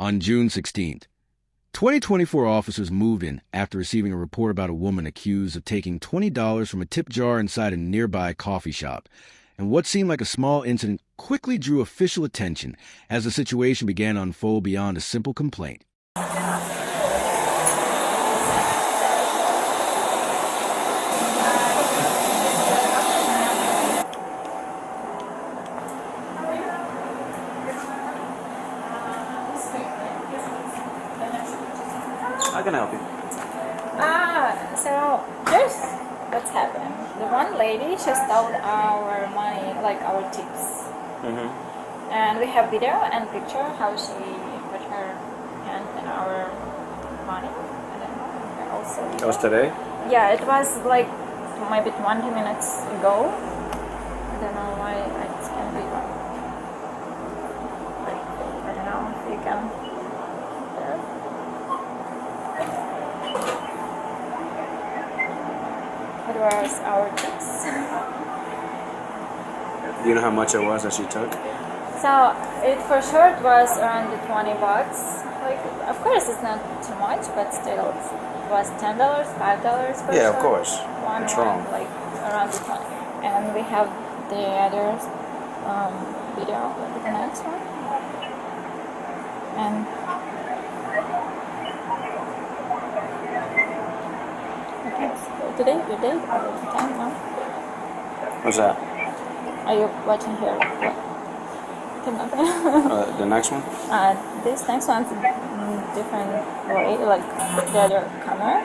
On June 16th, 2024 officers moved in after receiving a report about a woman accused of taking $20 from a tip jar inside a nearby coffee shop. And what seemed like a small incident quickly drew official attention as the situation began to unfold beyond a simple complaint. How can I help you? So there's what's happened. The one lady, she stole our money, like our tips. And we have video and picture how she put her hand in our money. I don't know. And also. That was today? Yeah, it was like maybe 20 minutes ago. I don't know why I can't be one. I don't know if you can. It was our tips. Do you know how much it was that she took? So it for sure it was around the $20. Like, of course it's not too much, but still it was $10, $5 for Yeah, sure. of course. One, What's wrong? like around the 20. And we have the other video, the next one. And today, your day, or the time, no? What's that? Are you watching here? The next one? This next one's different way, like the other camera.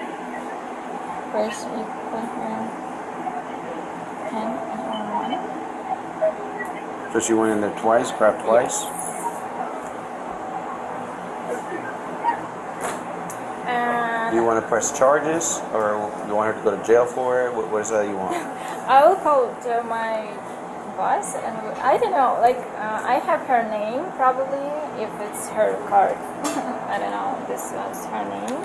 First, you put her hand in our money. So she went in there twice, grabbed twice? Do you want to press charges, or you want her to go to jail for it? What is that you want? I will call to my boss, and I don't know, like, I have her name, probably, if it's her card. I don't know, this was her name.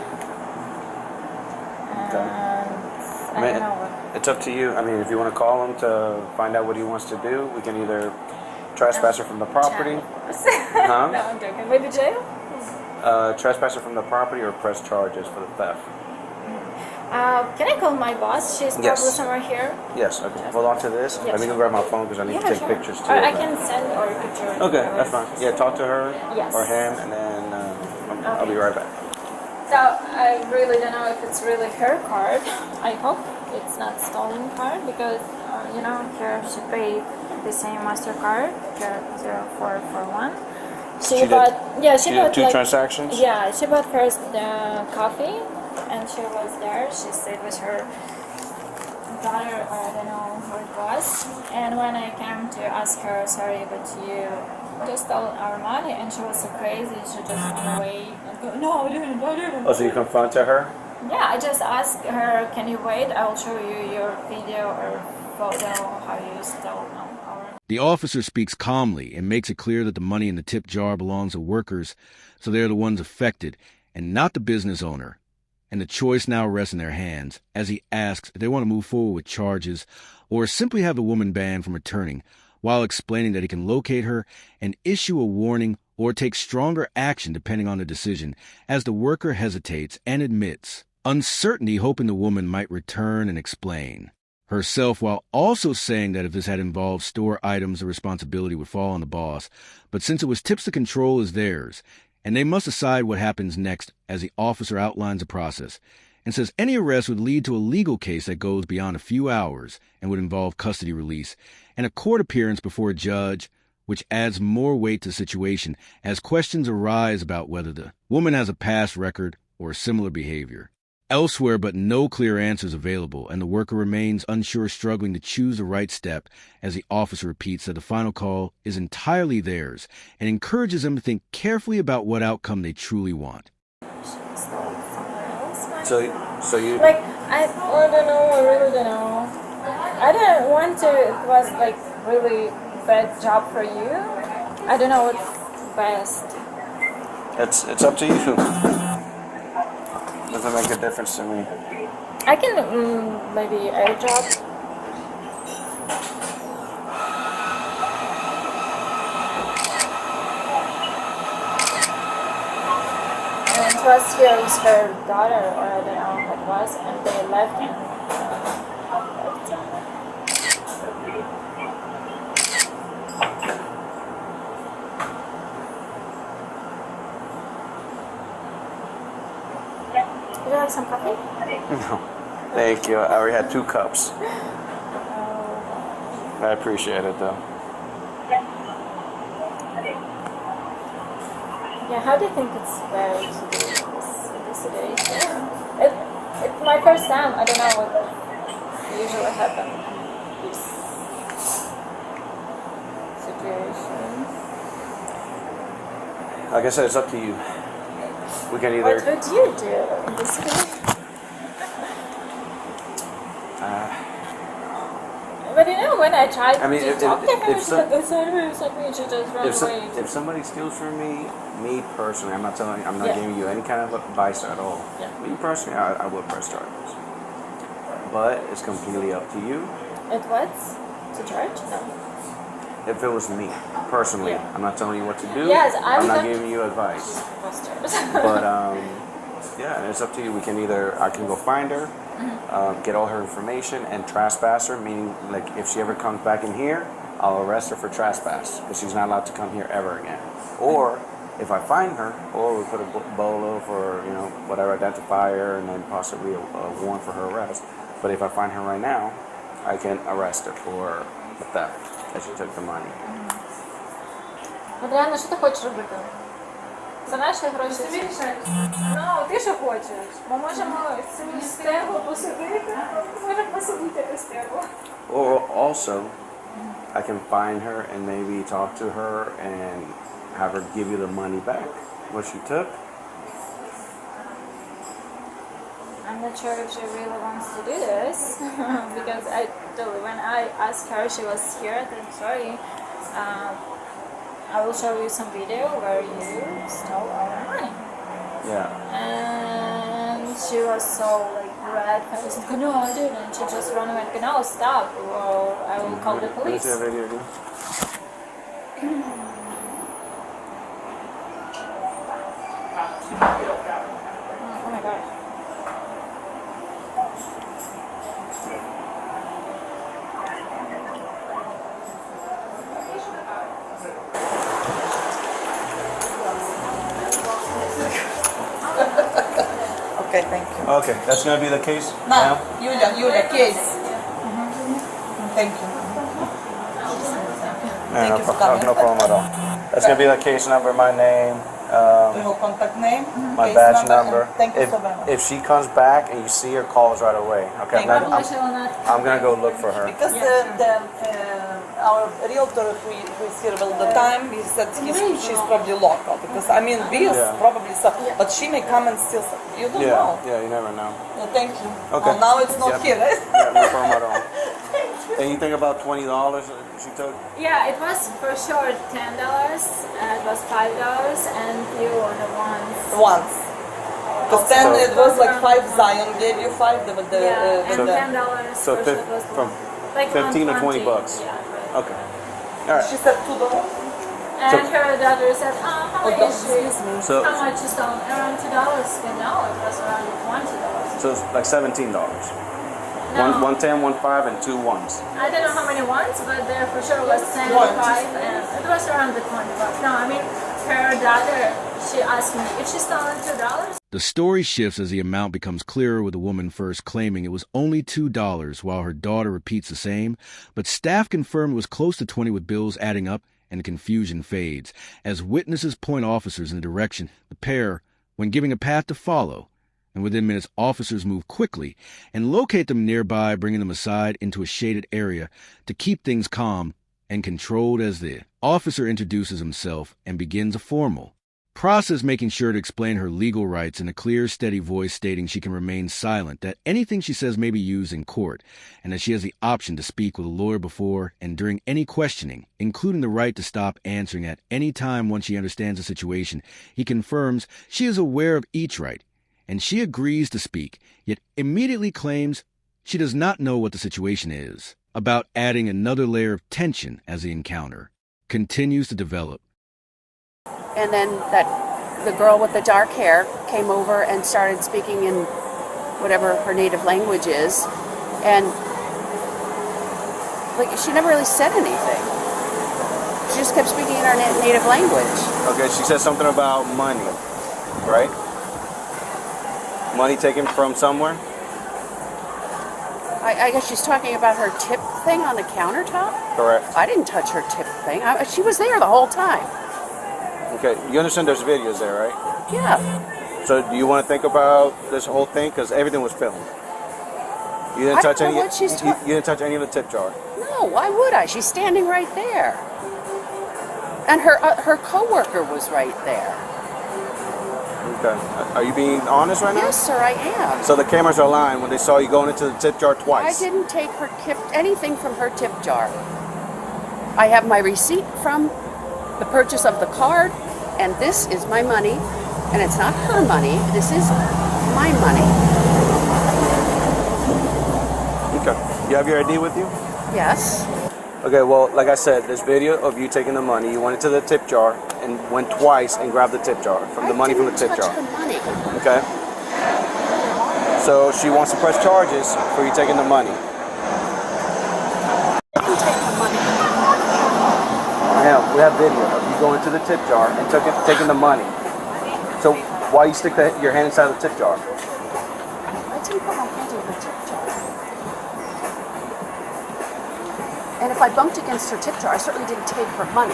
And I don't know what. It's up to you. I mean, if you want to call him to find out what he wants to do, we can either trespass her from the property. Huh? No, I'm joking. Maybe jail? Trespass her from the property or press charges for the theft. Can I call my boss? She's probably somewhere here. Yes, okay. Hold on to this. Yes. Let me go grab my phone because I need to take pictures too. Or I can send or picture. Okay, that's fine. Yeah, talk to her or him, and then I'll be right back. So I really don't know if it's really her card. I hope it's not stolen card because here she paid the same MasterCard, here 0441. She bought two transactions? Yeah, she bought first the coffee, and she was there. She stayed with her daughter, or I don't know who it was. And when I came to ask her, sorry, but you just stole our money, and she was so crazy, she just went away and go, no, I didn't. Oh, so you confronted her? Yeah, I just asked her, can you wait? I will show you your video or photo how you stole our. The officer speaks calmly and makes it clear that the money in the tip jar belongs to workers, so they're the ones affected and not the business owner. And the choice now rests in their hands as he asks if they want to move forward with charges or simply have the woman banned from returning, while explaining that he can locate her and issue a warning or take stronger action depending on the decision, as the worker hesitates and admits uncertainty, hoping the woman might return and explain herself, while also saying that if this had involved store items, the responsibility would fall on the boss. But since it was tips, the control is theirs, and they must decide what happens next, as the officer outlines the process and says any arrest would lead to a legal case that goes beyond a few hours and would involve custody release and a court appearance before a judge, which adds more weight to the situation as questions arise about whether the woman has a past record or similar behavior. Elsewhere, but no clear answers available, and the worker remains unsure, struggling to choose the right step, as the officer repeats that the final call is entirely theirs and encourages them to think carefully about what outcome they truly want. So you... Like, I don't know, I really don't know. I didn't want to, it was like really bad job for you. I don't know what's best. It's up to you. Doesn't make a difference to me. I can maybe airdrop. And it was here with her daughter, or I don't know what it was, and they left and Would you like some coffee? No. Thank you. I already had 2 cups. I appreciate it though. Yeah, how do you think it's very to do this situation? It's my first time. I don't know what usually happens in this situation. Like I said, it's up to you. We can What either. would you do in this case? But you know, when I tried I mean, to if- talk to if- her, if she some- got me, she just ran away. If somebody steals from me personally, I'm not telling you, I'm not Yeah. giving you any kind of advice at all. Yeah. Me personally, I would press charges. But it's completely up to you. It what? To charge? No. If it was me personally, Yeah. I'm not telling you what to do. Yes, I'm not don't- giving you advice. Imposters. But yeah, it's up to you. We can either I can go find her, get all her information, and trespass her. Meaning, like if she ever comes back in here, I'll arrest her for trespass because she's not allowed to come here ever again. Or if I find her, or we put a bolo for whatever identifier, and then possibly a warrant for her arrest. But if I find her right now, I can arrest her for the theft that she took the money. Адріана, що ти хочеш робити? За наші гроші? Ну, ти що хочеш? Ми можемо цю стегу посадити, можемо посадити цю стегу. Or also, I can find her and maybe talk to her and have her give you the money back, what she took. I'm not sure if she really wants to do this because when I asked her, she was scared and sorry. I will show you some video where you stole our money. Yeah. And she was so red faced. No, I didn't. She just ran away. No, stop, or I will call the Let me police. see that video again. Oh my god. Okay, thank you. Okay, that's gonna be the case Now, Yulia, case. Thank you. Yeah, Thank you for coming. no problem at all. That's gonna be the case number, my name, Your contact name, my case badge number. and thank you If, so very much. if she comes back and you see her, call us right away. Okay, Thank I'm, you. not- I'm gonna go look for her. Because our realtor who is here all the time, he said she's probably local. Because I mean, bills Yeah. probably so, but she may come and steal. You don't know. Yeah, you never know. Yeah, thank you. Okay. Oh, now it's not Yep. here, right? Yeah, no problem at all. Anything about $20 she took? Yeah, it was for sure $10. It was $5, and you on the ones. Once. Because then So- it was like 5. Zion gave you 5. Yeah, and So- $10. So for fif- sure was from like 15 to 20 $120. bucks. Yeah, right. Okay. All right. She said $2. And her daughter said, how much is she? So- How much is stolen? Around $2. No, it was around $20. So it's like $17. No. One 10, 1 5, and 2 ones. I don't know how many ones, but there for sure was 10, Ones. 5, and it was around the $20. No, I mean, her daughter, she asked me if she stolen $2. The story shifts as the amount becomes clearer, with the woman first claiming it was only $2, while her daughter repeats the same. But staff confirmed it was close to 20, with bills adding up, and the confusion fades as witnesses point officers in the direction the pair, when giving a path to follow. And within minutes, officers move quickly and locate them nearby, bringing them aside into a shaded area to keep things calm and controlled as the officer introduces himself and begins a formal process, making sure to explain her legal rights in a clear, steady voice, stating she can remain silent, that anything she says may be used in court, and that she has the option to speak with a lawyer before and during any questioning, including the right to stop answering at any time once she understands the situation. He confirms she is aware of each right, and she agrees to speak, yet immediately claims she does not know what the situation is, about adding another layer of tension as the encounter continues to develop. And then that the girl with the dark hair came over and started speaking in whatever her native language is, and like she never really said anything. She just kept speaking in our native language. Okay, she said something about money, right? Money taken from somewhere? I guess she's talking about her tip thing on the countertop? Correct. I didn't touch her tip thing. She was there the whole time. Okay, you understand there's videos there, right? Yeah. So do you want to think about this whole thing? Because everything was filmed. You didn't touch any. You didn't touch any of the tip jar. No, why would I? She's standing right there, and her coworker was right there. Okay. Are you being honest right now? Yes, sir, I am. So the cameras are lying when they saw you going into the tip jar twice. I didn't take anything from her tip jar. I have my receipt from the purchase of the card, and this is my money, and it's not her money. This is my money. Okay. You have your ID with you? Yes. Okay, well, like I said, there's video of you taking the money. You went into the tip jar and went twice and grabbed the tip jar, from the money from the tip jar. I didn't touch her money. Okay? So she wants to press charges for you taking the money. I didn't take the money. Now, we have video of you going to the tip jar and taking the money. So why you stick your hand inside the tip jar? I didn't put my hand in her tip jar. And if I bumped against her tip jar, I certainly didn't take her money.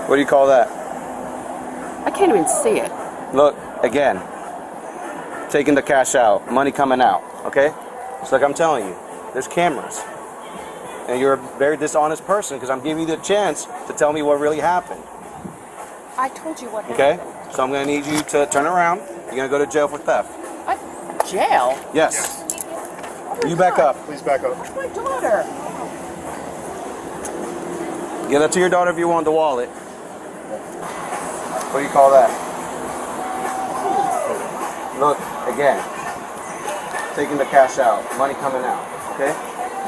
What do you call that? I can't even see it. Look, again, taking the cash out, money coming out, okay? It's like I'm telling you, there's cameras. And you're a very dishonest person because I'm giving you the chance to tell me what really happened. I told you what Okay? happened. So I'm going to need you to turn around. You're going to go to jail for theft. Jail? Yes. Oh my You back God. up. Please back up. It's my daughter. Give that to your daughter if you want the wallet. What do you call that? Look, again, taking the cash out, money coming out, okay?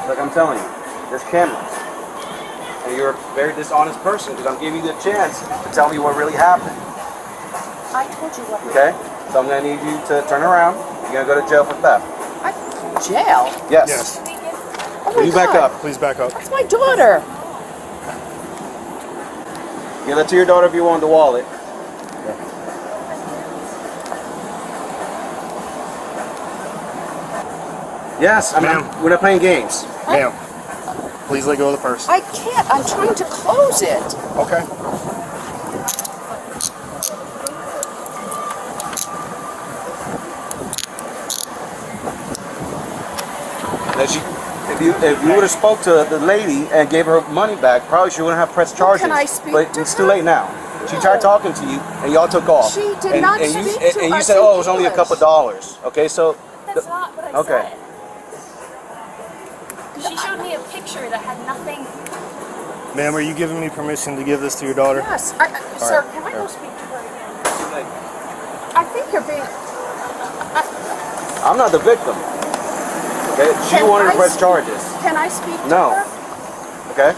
Like I'm telling you, there's cameras. And you're a very dishonest person because I'm giving you the chance to tell me what really happened. I told you what Okay? So I'm going to need you to turn around. You're going to go to jail for theft. Jail? Yes. Yes. Oh my You back God. up. Please back up. That's my daughter. Give that to your daughter if you want the wallet. Yes, we're not playing games. Ma'am, please let go of the purse. I can't. I'm trying to close it. Okay. If you would have spoke to the lady and gave her money back, probably she wouldn't have pressed charges. Can I speak but to it's her? too late now. She tried talking to you, and y'all took off. She did not and speak you, to And you us said, in "Oh, it was only a English." couple dollars." Okay, so That's not what I okay. said. She showed me a picture that had nothing. Ma'am, are you giving me permission to give this to your daughter? Yes. Sir, can I go speak to her again? I think you're being... I'm not the victim. Okay, she Can wanted to I press speak- charges. Can I speak to No. her? Okay.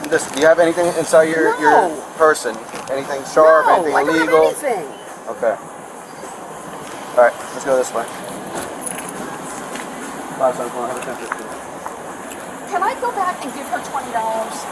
Do you have anything inside your No. person? Anything sharp? No, anything I don't illegal? have anything. Okay. All right, let's go this way. Bye, son. Come on, have a temperature. Can I go back and give her $20?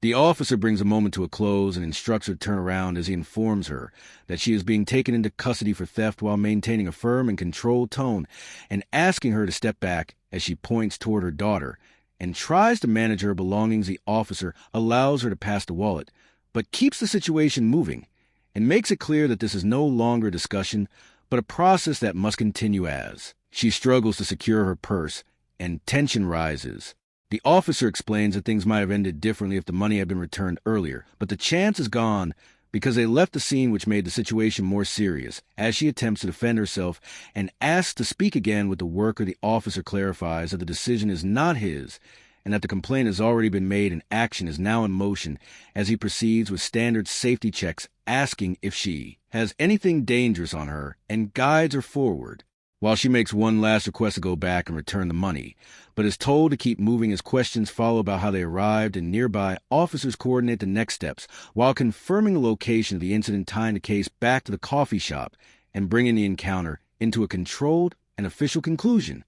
The officer brings a moment to a close and instructs her to turn around as he informs her that she is being taken into custody for theft while maintaining a firm and controlled tone and asking her to step back as she points toward her daughter and tries to manage her belongings. The officer allows her to pass the wallet, but keeps the situation moving and makes it clear that this is no longer a discussion, but a process that must continue as she struggles to secure her purse and tension rises. The officer explains that things might have ended differently if the money had been returned earlier, but the chance is gone because they left the scene, which made the situation more serious. As she attempts to defend herself and asks to speak again with the worker, the officer clarifies that the decision is not his and that the complaint has already been made and action is now in motion as he proceeds with standard safety checks asking if she has anything dangerous on her and guides her forward, while she makes one last request to go back and return the money, but is told to keep moving as questions follow about how they arrived, and nearby officers coordinate the next steps while confirming the location of the incident, tying the case back to the coffee shop and bringing the encounter into a controlled and official conclusion.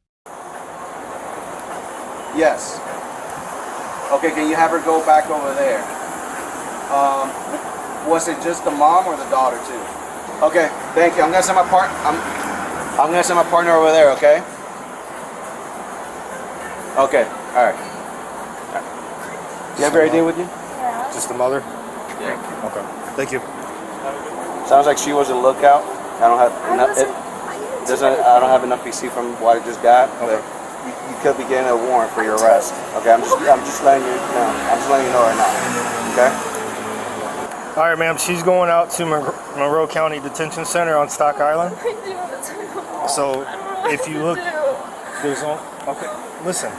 Yes. Okay, can you have her go back over there? Was it just the mom or the daughter too? Okay, thank you. I'm gonna send my I'm gonna send my partner over there. Okay. Okay. All right. You have your ID with you? Yeah. Just the mother? Yeah. Okay. Thank you. Sounds like she was a lookout. I don't have enough. I don't have enough PC from what I just got. Okay. But you could be getting a warrant for your arrest. Okay. I'm just letting you know. I'm just letting you know right now. Okay. All right, ma'am. She's going out to Monroe County Detention Center on Stock Island. So if you look, there's only, okay, listen,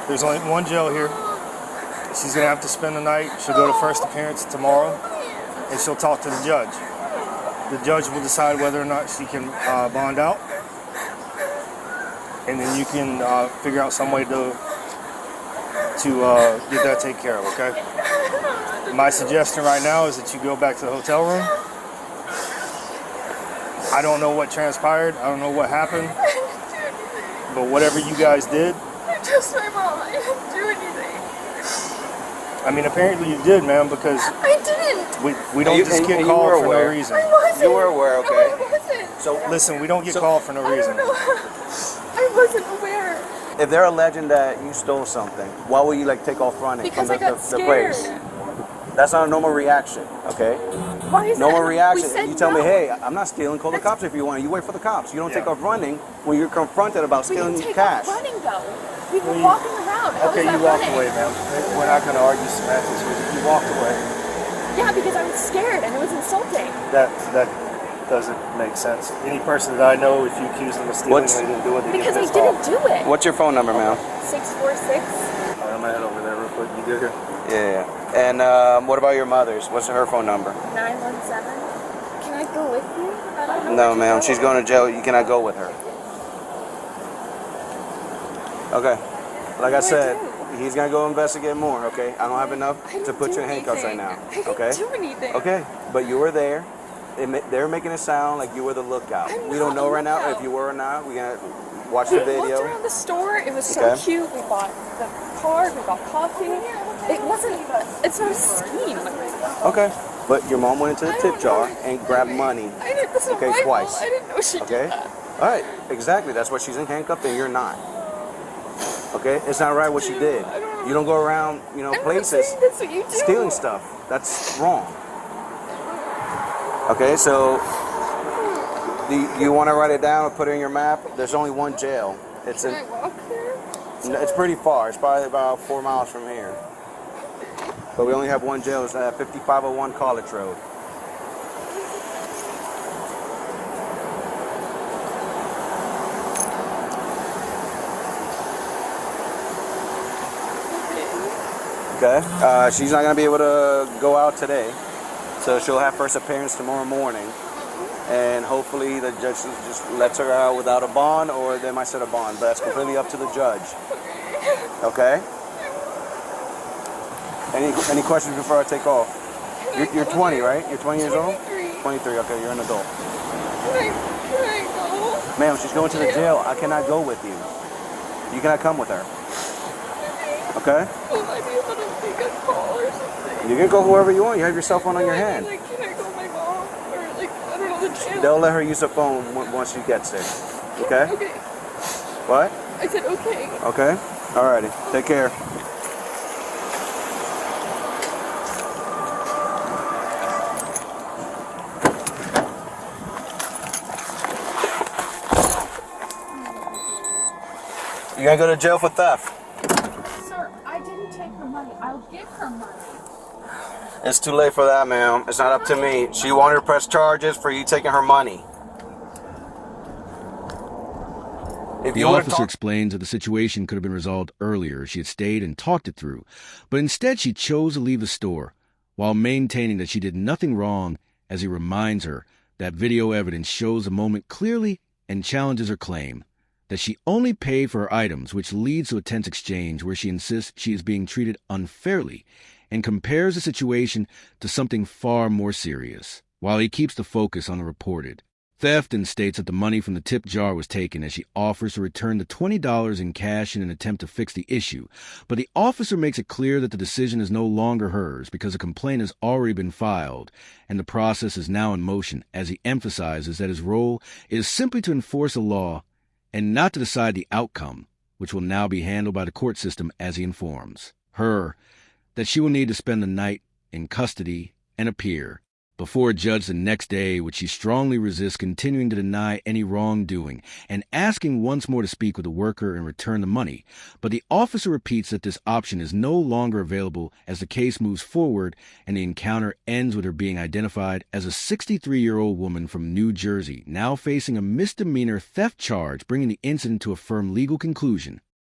there's only one jail here. She's gonna have to spend the night. She'll go to first appearance tomorrow, and she'll talk to the judge. The judge will decide whether or not she can bond out, and then you can figure out some way to get that taken care of, okay? My suggestion right now is that you go back to the hotel room. I don't know what transpired. I don't know what happened. But whatever you guys did. Just my mom. I didn't do anything. I mean, apparently you did, ma'am, because I didn't. we don't just get called for no reason. I wasn't. You were aware, okay? No, I wasn't. So Listen, we don't get called for no reason. I wasn't aware. if they're alleging that you stole something, why would you take off running Because from I got the scared. place? That's not a normal reaction, okay? Why is Normal that? reaction. We said You tell me, no. hey, I'm not stealing. Call the That's- cops if you want. You wait for the cops. You don't Yeah. take off running when you're confronted about We stealing didn't take cash. off running though. We were Well, you- walking around. How Okay, was you that walked running? away, ma'am. We're not going to argue semantics with you. You walked away. Yeah, because I was scared and it was insulting. That doesn't make sense. Any person that I know, if you accuse them of stealing, What's- they didn't do it. They Because I get pissed didn't off. do it. What's your phone number, ma'am? 646. All right, I'm gonna head over there real quick. You good here? Yeah. And what about your mother's? What's her phone number? 917. Can I go with you? I don't know. No, where to ma'am. go. She's going to jail. You cannot go with her. Okay. Like I said, he's going to go investigate more, okay? I don't have enough I didn't to put do you in handcuffs right anything. now, I didn't okay? do anything. Okay, but you were there. They're making it sound like you were the lookout. I'm We don't not know the right now lookout. if you were or not. We're going to watch We the walked video. around the store. It was so Okay. cute. We bought the card. We bought coffee. It wasn't. It's not a scheme. Okay, but your mom went into the I tip don't jar know. and grabbed money. I didn't. This is Okay, my twice. fault. I didn't know she Okay? did that. All right, exactly. That's why she's in handcuffed and you're not. Okay? It's not right what she did. I don't know. You don't go around, I'm not places saying that's what you do. stealing stuff. That's wrong. Okay, so do you want to write it down or put it in your map? There's only one jail. It's Can I walk there? it's pretty far. It's probably about 4 miles from here. But we only have one jail. It's 5501 College Road. Okay. She's not going to be able to go out today. So she'll have first appearance tomorrow morning. And hopefully the judge just lets her out without a bond, or they might set a bond. But that's completely up to the judge. Okay? Any questions before I take off? You're 20, right? You're 20 years old? 23, okay, you're an adult. Can I go? Ma'am, she's going to the jail. I cannot go with you. You cannot come with her. Okay? Will I be able to make a call or something? You can go whoever you want. You have your cell phone on your hand. Can I call my mom? Or I don't know the jail. They'll let her use her phone once she gets there. Okay? Okay. What? I said okay. Okay? Alrighty. Take care. You gonna go to jail for theft? Sir, I didn't take her money. I'll give her money. It's too late for that, ma'am. It's not up to me. She wanted to press charges for you taking her money. If The you want to officer talk, explains that the situation could have been resolved earlier if she had stayed and talked it through, but instead she chose to leave the store, while maintaining that she did nothing wrong as he reminds her that video evidence shows the moment clearly and challenges her claim that she only paid for her items, which leads to a tense exchange where she insists she is being treated unfairly and compares the situation to something far more serious, while he keeps the focus on the reported theft and states that the money from the tip jar was taken, as she offers to return the $20 in cash in an attempt to fix the issue. But the officer makes it clear that the decision is no longer hers because a complaint has already been filed and the process is now in motion, as he emphasizes that his role is simply to enforce the law and not to decide the outcome, which will now be handled by the court system, as he informs her that she will need to spend the night in custody and appear before a judge the next day, which she strongly resists, continuing to deny any wrongdoing and asking once more to speak with the worker and return the money. But the officer repeats that this option is no longer available as the case moves forward, and the encounter ends with her being identified as a 63-year-old woman from New Jersey, now facing a misdemeanor theft charge, bringing the incident to a firm legal conclusion.